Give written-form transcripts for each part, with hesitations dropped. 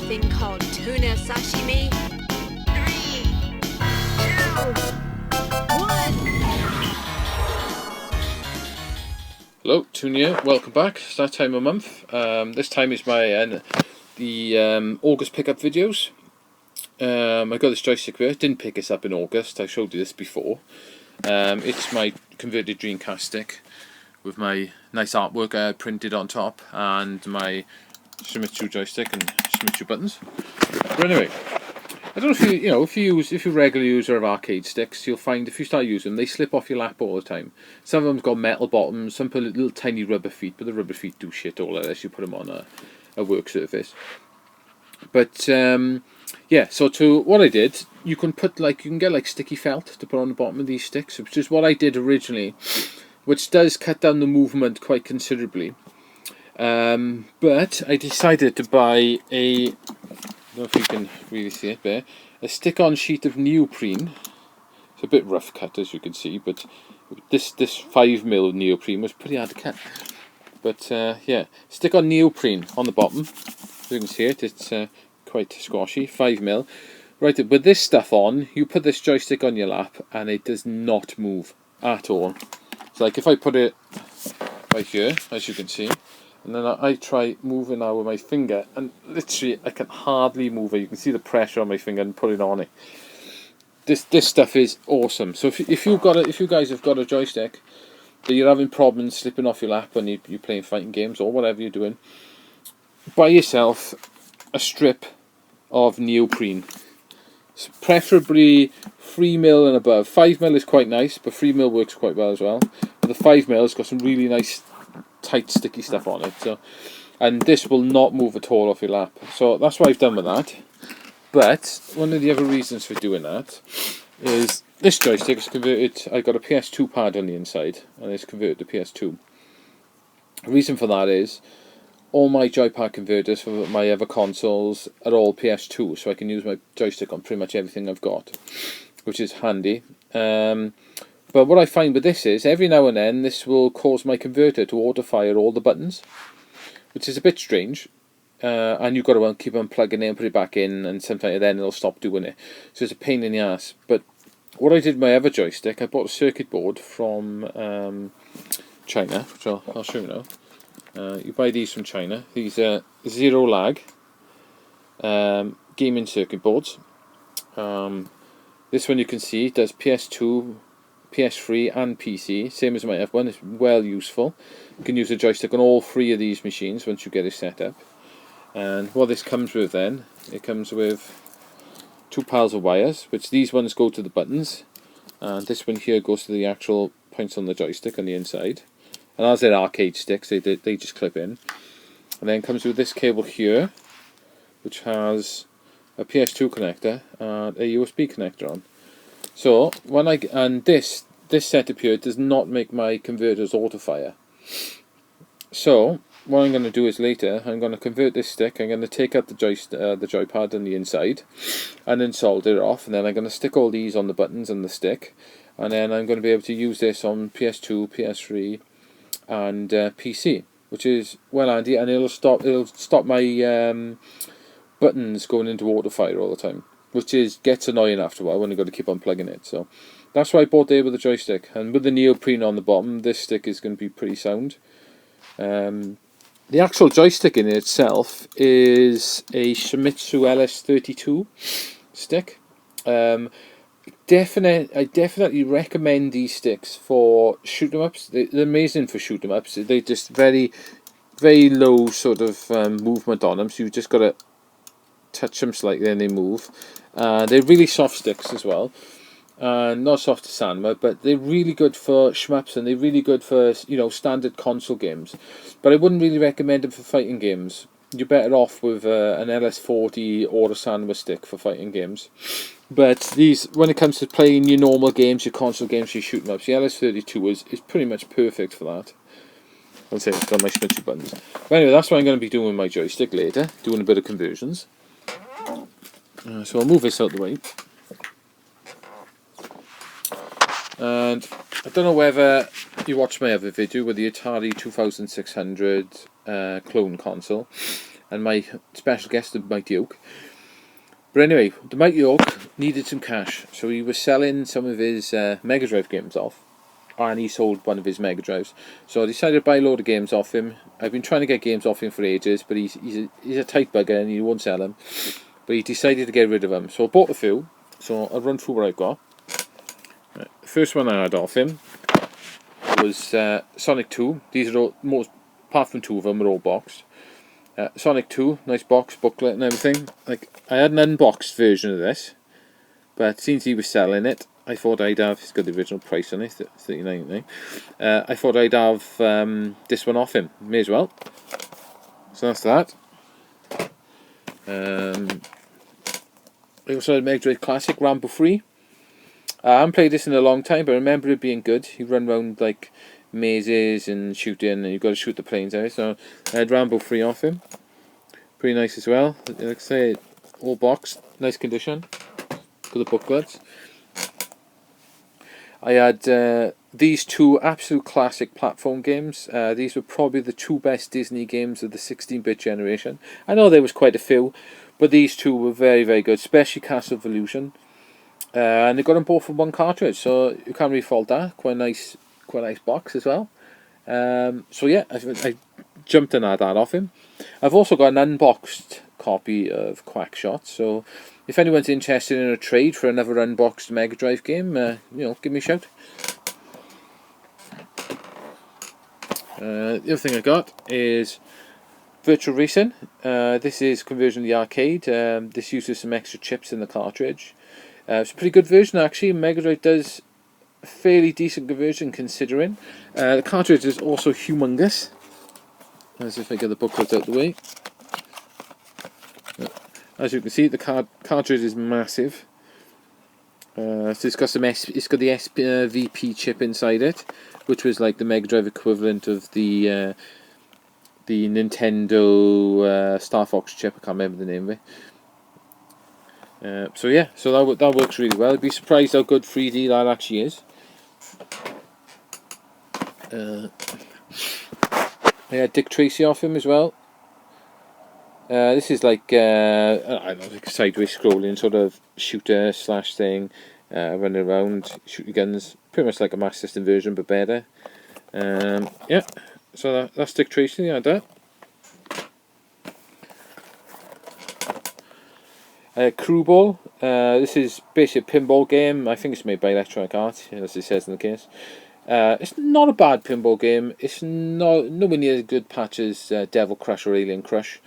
thing called tuna sashimi. 3, 2, 1. Hello, Tunia. Welcome back. It's that time of month. This time is my August pickup videos. I got this joystick here. Didn't pick this up in August. I showed you this before. It's my converted Dreamcast stick with my nice artwork I printed on top and my Shimizu joystick and Shimizu buttons. But anyway, I don't know if if you're a regular user of arcade sticks, you'll find if you start using them, they slip off your lap all the time. Some of them's got metal bottoms, some put little tiny rubber feet, but the rubber feet do shit all unless you put them on a work surface. But yeah, so what I did, you can get sticky felt to put on the bottom of these sticks, which is what I did originally, which does cut down the movement quite considerably. But I decided to buy I don't know if you can really see it there, a stick-on sheet of neoprene. It's a bit rough cut, as you can see, but this 5mm neoprene was pretty hard to cut. But yeah, stick-on neoprene on the bottom. As you can see it's quite squashy, 5mm. Right, with this stuff on, you put this joystick on your lap, and it does not move at all. So like if I put it right here, as you can see, and then I try moving now with my finger, and literally I can hardly move it. You can see the pressure on my finger and put it on it. This stuff is awesome. So if you guys have got a joystick that you're having problems slipping off your lap when you're playing fighting games or whatever you're doing, buy yourself a strip of neoprene. Preferably 3mm and above. 5mm is quite nice, but 3mm works quite well as well. But the 5mm has got some really nice tight sticky stuff on it, and this will not move at all off your lap, so that's what I've done with that. But one of the other reasons for doing that is this joystick is converted. I got a PS2 pad on the inside and it's converted to PS2. The reason for that is all my joypad converters for my other consoles are all PS2, so I can use my joystick on pretty much everything I've got, which is handy. But what I find with this is, every now and then, this will cause my converter to auto-fire all the buttons, which is a bit strange. And you've got to keep unplugging it and put it back in, and sometimes then it'll stop doing it. So it's a pain in the ass. But what I did with my other joystick, I bought a circuit board from China, which I'll show you now. You buy these from China. These are zero lag gaming circuit boards. This one you can see does PS2, PS3 and PC, same as my F1. It's well useful. You can use a joystick on all three of these machines once you get it set up. And what this comes with then, it comes with two piles of wires, which these ones go to the buttons, and this one here goes to the actual points on the joystick on the inside. And as they're arcade sticks, they just clip in. And then comes with this cable here, which has a PS2 connector and a USB connector on. So this setup here does not make my converters auto-fire. So what I'm going to do is later I'm going to convert this stick. I'm going to take out the joypad on the inside and then solder it off, and then I'm going to stick all these on the buttons and the stick, and then I'm going to be able to use this on PS2, PS3 and PC, which is well handy, and it'll stop my buttons going into auto-fire all the time, which gets annoying after a while when you've got to keep on plugging it. So that's why I bought there with the joystick, and with the neoprene on the bottom, this stick is going to be pretty sound. The actual joystick in itself is a Shimizu LS32 stick. I definitely recommend these sticks for shoot 'em ups. They're amazing for shoot 'em ups. They just very, very low sort of movement on them, so you just got to touch them slightly and they move. They're really soft sticks as well, not soft as sandwich, but they're really good for shmups, and they're really good for standard console games. But I wouldn't really recommend them for fighting games. You're better off with an LS40 or a sandwich stick for fighting games. But these, when it comes to playing your normal games, your console games, your shoot 'em ups, the LS32 is pretty much perfect for that. I'll say it's got my Shimizu buttons. But anyway, that's what I'm going to be doing with my joystick later, doing a bit of conversions. So I'll move this out of the way. And I don't know whether you watched my other video with the Atari 2600 clone console. and my special guest, the Mighty Oak. But anyway, the Mighty Oak needed some cash, so he was selling some of his Mega Drive games off, and he sold one of his Mega Drives. So I decided to buy a load of games off him. I've been trying to get games off him for ages, but he's a tight bugger and he won't sell them. But he decided to get rid of them, so I bought a few. So I'll run through what I've got. The first one I had off him was Sonic 2. These are all, most, apart from two of them, are all boxed. Sonic 2, nice box, booklet and everything. Like, I had an unboxed version of this, but since he was selling it, I thought I'd have, it's got the original price on it, $39.99. I thought I'd have this one off him, may as well. So that's that. I also had Mega Drive Classic, Rambo 3. I haven't played this in a long time, but I remember it being good. You run around like mazes and shooting, and you've got to shoot the planes out. So I had Rambo 3 off him. Pretty nice as well. Like I say, all boxed, nice condition. Got the booklets. I had these two absolute classic platform games. These were probably the two best Disney games of the 16-bit generation. I know there was quite a few, but these two were very, very good, especially Castle of Illusion. And they got them both from one cartridge, so you can't really fault that. Quite a nice box as well. So yeah, I jumped and had that off him. I've also got an unboxed copy of Quackshot, so if anyone's interested in a trade for another unboxed Mega Drive game, give me a shout. The other thing I got is Virtual Racing. This is conversion of the arcade. This uses some extra chips in the cartridge. It's a pretty good version actually. Mega Drive does a fairly decent conversion considering. The cartridge is also humongous. As if I get the booklet out of the way. As you can see, the cartridge is massive. So it's got the VP chip inside it, which was like the Mega Drive equivalent of the Nintendo Star Fox chip. I can't remember the name of it. So yeah, so that works really well. I'd be surprised how good 3D that actually is. I had Dick Tracy off him as well. This is like I don't know, like a sideways scrolling sort of shooter slash thing, running around, shooting guns, pretty much like a Master System version but better. Yeah, so that's Dick Tracy. I had that. Crew Ball. This is basically a pinball game. I think it's made by Electronic Arts, as it says in the case. It's not a bad pinball game. It's nowhere near as good patch as Devil Crush or Alien Crush,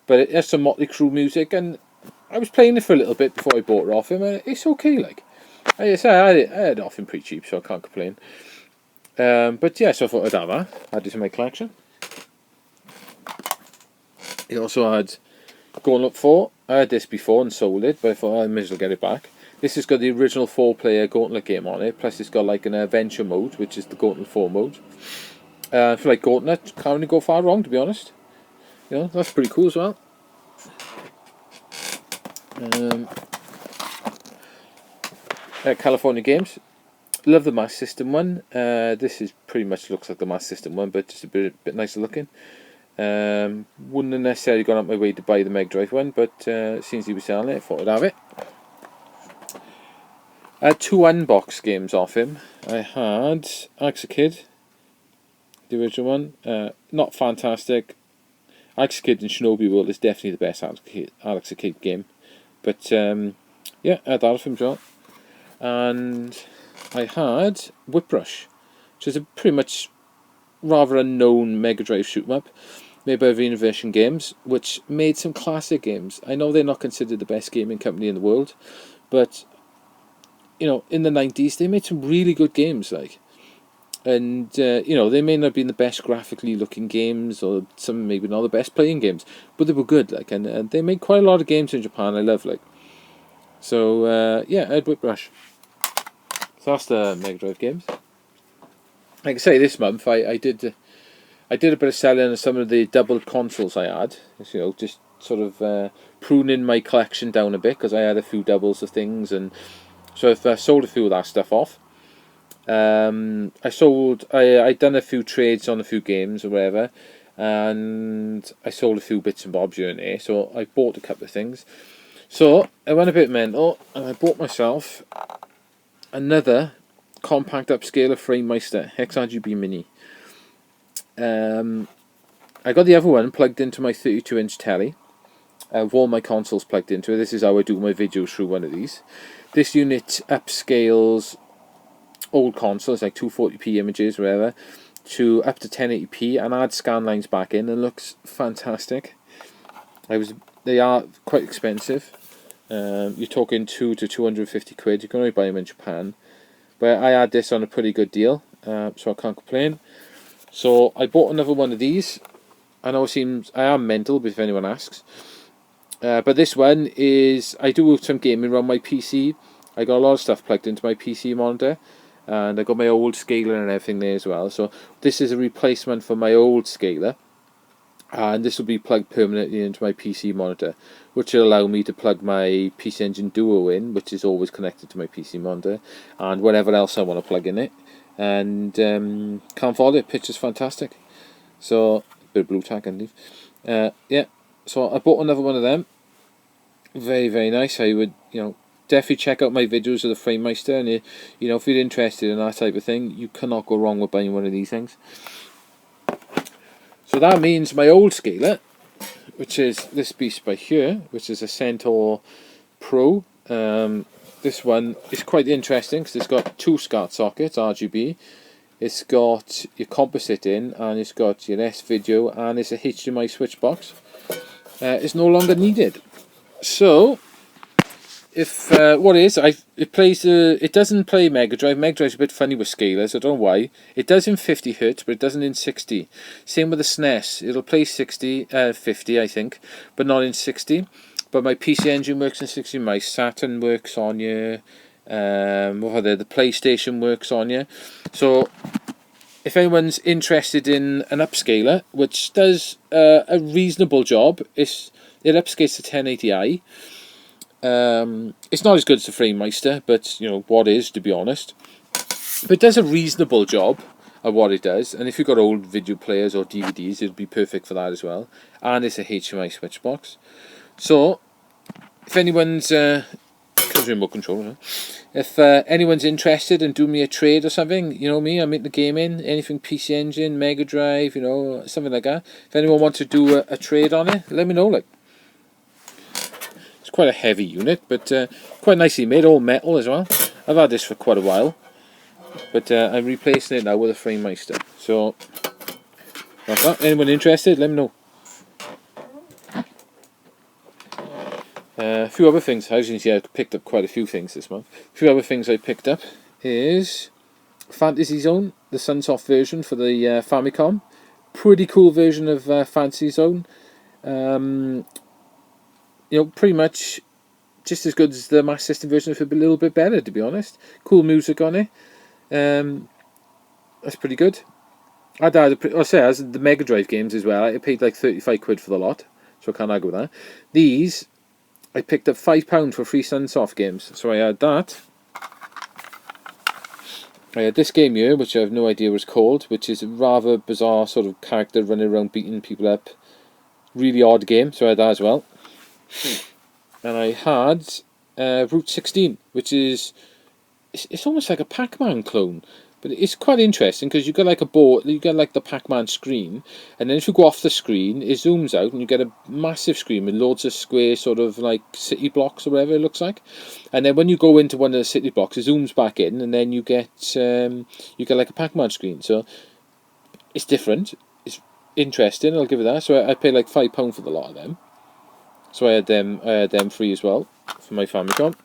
but it has some Motley Crue music, and I was playing it for a little bit before I bought it off him, and it's okay. Like I had it off him pretty cheap, so I can't complain. But yeah, so I thought I'd have that. Add it to my collection. It also had Gauntlet 4. I had this before and sold it, but I thought I might as well get it back. This has got the original 4-player Gauntlet game on it, plus it's got like an adventure mode, which is the Gauntlet 4 mode. I feel like Gauntlet can't really go far wrong, to be honest. That's pretty cool as well. California Games. Love the Master System one. This is pretty much looks like the Master System one, but just a bit nicer looking. Wouldn't have necessarily gone up my way to buy the Mega Drive one, but since he was selling it, I thought I'd have it. I had two unboxed games off him. I had Alex Kid, the original one. Not fantastic. Alex Kid and Shinobi World is definitely the best Alex Kid game. But yeah, I had that off him as well. And I had Whip Rush, which is a pretty much rather unknown Mega Drive shoot 'em up, made by Renovation Games, which made some classic games. I know they're not considered the best gaming company in the world, but in the 90s they made some really good games, like, and they may not have been the best graphically looking games, or some maybe not the best playing games, but they were good, like, and they made quite a lot of games in Japan I love, like. So yeah, I had Whip Rush. So that's the Mega Drive games. Like I say, this month I did a bit of selling of some of the double consoles I had. Just sort of pruning my collection down a bit, because I had a few doubles of things, and so I've sold a few of that stuff off. I'd done a few trades on a few games or whatever, and I sold a few bits and bobs here and there, so I bought a couple of things. So I went a bit mental and I bought myself another compact upscaler Frememeister XRGB Mini. I got the other one plugged into my 32-inch telly. With all my consoles plugged into it. This is how I do my videos through one of these. This unit upscales old consoles, like 240p images, whatever, to up to 1080p, and adds scan lines back in, and looks fantastic. They are quite expensive. You're talking 2 to 250 quid. You can only buy them in Japan, but I had this on a pretty good deal, so I can't complain. So I bought another one of these. I know it seems I am mental, but if anyone asks. But this one is, I do some gaming around my PC. I got a lot of stuff plugged into my PC monitor, and I got my old scaler and everything there as well. So this is a replacement for my old scaler, and this will be plugged permanently into my PC monitor, which will allow me to plug my PC Engine Duo in, which is always connected to my PC monitor, and whatever else I want to plug in it. And can't fault it, picture's fantastic. So a bit of blue tack and leave. Yeah. So I bought another one of them. Very, very nice. I would, definitely check out my videos of the Frememeister, and if you're interested in that type of thing, you cannot go wrong with buying one of these things. So that means my old scaler, which is this beast by here, which is a Centaur Pro. This one is quite interesting because it's got two SCART sockets, RGB. It's got your composite in, and it's got your S-Video, and it's a HDMI switch box. It's no longer needed. So, if it doesn't play Mega Drive. Mega Drive's a bit funny with scalers. I don't know why. It does in 50 Hz, but it doesn't in 60. Same with the SNES. It'll play 50, I think, but not in 60. But my PC Engine works in 60. My Saturn works on you. The PlayStation works on you. So, if anyone's interested in an upscaler, which does a reasonable job, it upscales to 1080i. It's not as good as the Frememeister, but what is, to be honest. But it does a reasonable job of what it does, and if you've got old video players or DVDs, it'll be perfect for that as well. And it's a HDMI switch box. So, if anyone's remote control. If anyone's interested in doing me a trade or something, you know me, I'm into gaming, anything PC Engine, Mega Drive, something like that. If anyone wants to do a trade on it, let me know. It's quite a heavy unit, but quite nicely made, all metal as well. I've had this for quite a while, but I'm replacing it now with a Frememeister. So, that's that. Anyone interested, let me know. A few other things, as you can see, I picked up quite a few things this month. A few other things I picked up is Fantasy Zone, the Sunsoft version for the Famicom. Pretty cool version of Fantasy Zone. Pretty much just as good as the Master System version, if a little bit better, to be honest. Cool music on it. That's pretty good. As the Mega Drive games as well, I paid like 35 quid for the lot, so I can't argue with that. These, I picked up £5 for free Sunsoft games, so I had that. I had this game here, which I have no idea what it's called, which is a rather bizarre sort of character running around beating people up. Really odd game, so I had that as well. And I had Route 16, which is it's almost like a Pac-Man clone. But it's quite interesting because you got like a board, you get like the Pac-Man screen, and then if you go off the screen, it zooms out and you get a massive screen with loads of square sort of like city blocks or whatever it looks like. And then when you go into one of the city blocks, it zooms back in, and then you get like a Pac-Man screen. So it's different. It's interesting. I'll give it that. So I paid like £5 for the lot of them. So I had them free as well for my Famicom.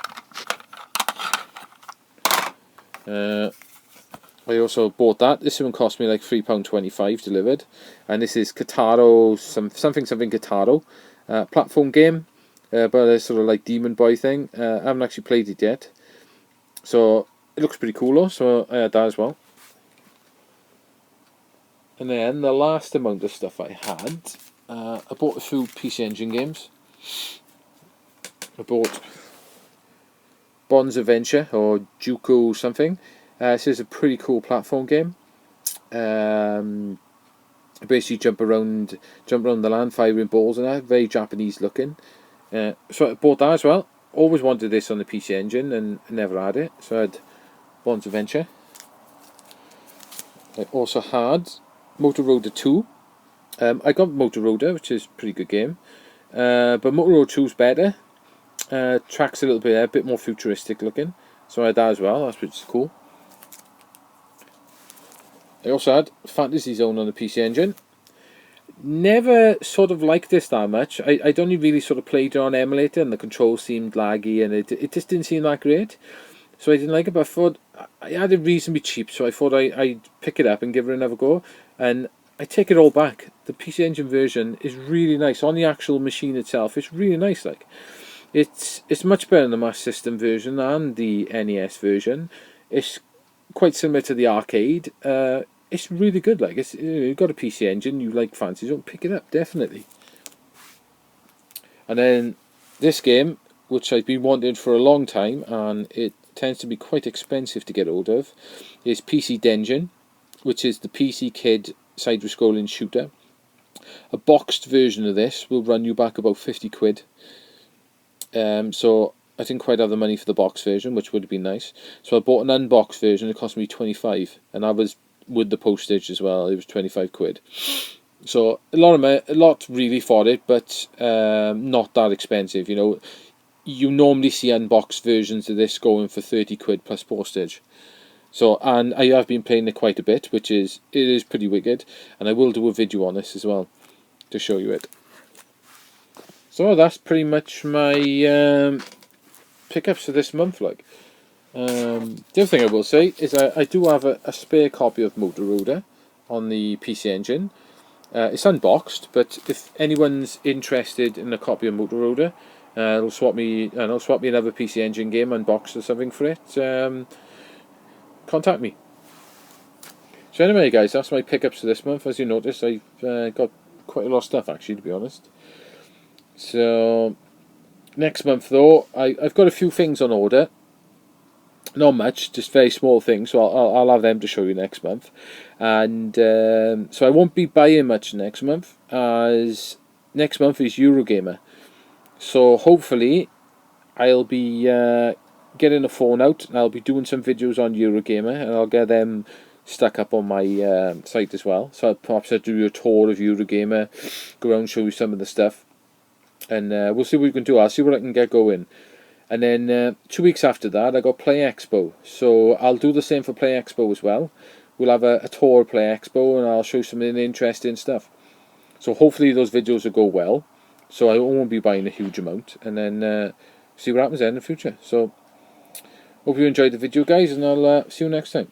I also bought that. This one cost me like £3.25 delivered, and this is Kataro something Kataro, platform game, but a sort of like Demon Boy thing. I haven't actually played it yet, so it looks pretty cool though. So I had that as well. And then the last amount of stuff I had, I bought a few PC Engine games. I bought Bond's Adventure or Juko something. This is a pretty cool platform game. Basically jump around the land, firing balls and that. Very Japanese looking. So I bought that as well. Always wanted this on the PC Engine and never had it. So I had Bonds Adventure. I also had Motor Roader 2. I got Motor Roader, which is a pretty good game. But Motor Roader 2 is better. Track's a bit more futuristic looking. So I had that as well. That's pretty cool. I also had Fantasy Zone on the PC Engine. Never sort of liked this that much. I'd only really sort of played it on emulator, and the controls seemed laggy, and it just didn't seem that great. So I didn't like it, but I thought I had it reasonably cheap, so I thought I'd pick it up and give it another go. And I take it all back. The PC Engine version is really nice. On the actual machine itself, it's really nice. Like, it's much better than the Master System version and the NES version. It's quite similar to the arcade. It's really good. Like, you've got a PC Engine, you like Fantasy Zone, pick it up, definitely. And then this game, which I've been wanting for a long time, and it tends to be quite expensive to get hold of, is PC Denjin, which is the PC Kid side-scrolling shooter. A boxed version of this will run you back about 50 quid. So I didn't quite have the money for the box version, which would have been nice. So I bought an unboxed version. It cost me 25, and I was with the postage as well. It was 25 quid. So a lot really for it, but not that expensive. You know, you normally see unboxed versions of this going for 30 quid plus postage. So, and I have been playing it quite a bit, it is pretty wicked, and I will do a video on this as well to show you it. So that's pretty much my pickups for this month. Like, the other thing I will say is I do have a spare copy of Motor Roader on the PC Engine. It's unboxed, but if anyone's interested in a copy of Motor Roader, they'll swap me another PC Engine game unboxed or something for it. Contact me. So anyway, guys, that's my pickups for this month. As you notice, I've got quite a lot of stuff, actually, to be honest. So next month, though, I've got a few things on order. Not much, just very small things. So I'll have them to show you next month. And so I won't be buying much next month, as next month is Eurogamer. So hopefully I'll be getting a phone out, and I'll be doing some videos on Eurogamer, and I'll get them stuck up on my site as well. So perhaps I'll do a tour of Eurogamer, go around and show you some of the stuff, and we'll see what we can do. I'll see what I can get going. And then 2 weeks after that, I got Play Expo, so I'll do the same for Play Expo as well. We'll have a tour of Play Expo, and I'll show you some interesting stuff. So hopefully those videos will go well, so I won't be buying a huge amount, and then see what happens then in the future. So hope you enjoyed the video, guys, and I'll see you next time.